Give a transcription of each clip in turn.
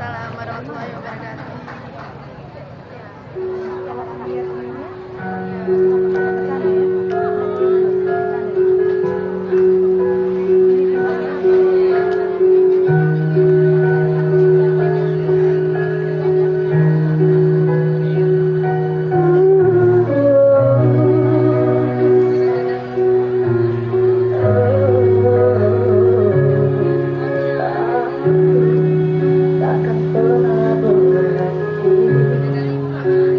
Waalaikumsalam warahmatullahi wabarakatuh. Takkan pernah berhenti,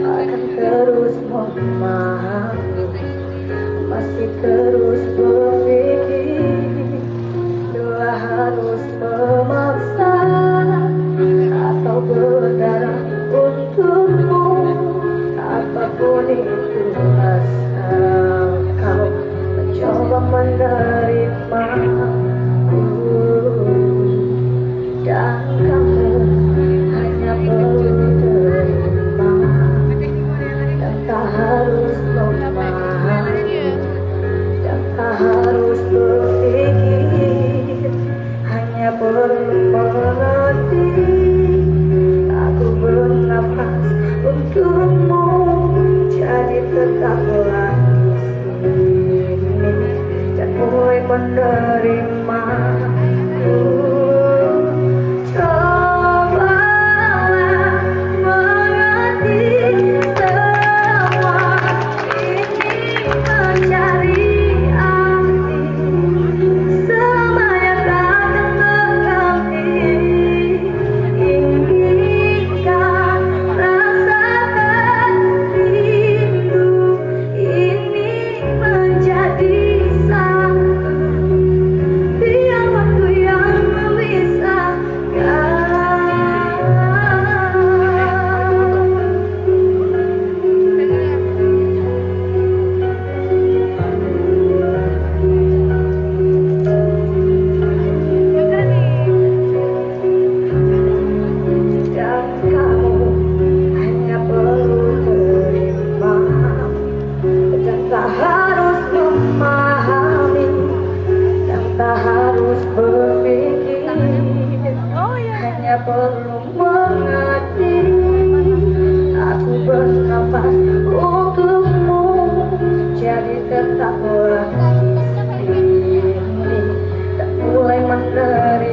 akan terus memahami, masih terus berpikir, bila harus memaksa atau berdarah untukmu, apapun itu asal kau mencoba menerima. Dan kamu hanya perlu terima, dan tak harus memahami, dan tak harus berpikir, hanya perlu mengerti. Aku bernafas untukmu, jadi tetaplah di sini dan mulai menerima. Hanya perlu mengerti. Aku bernafas untukmu, jadi tetaplah di sini dan mulai menerima.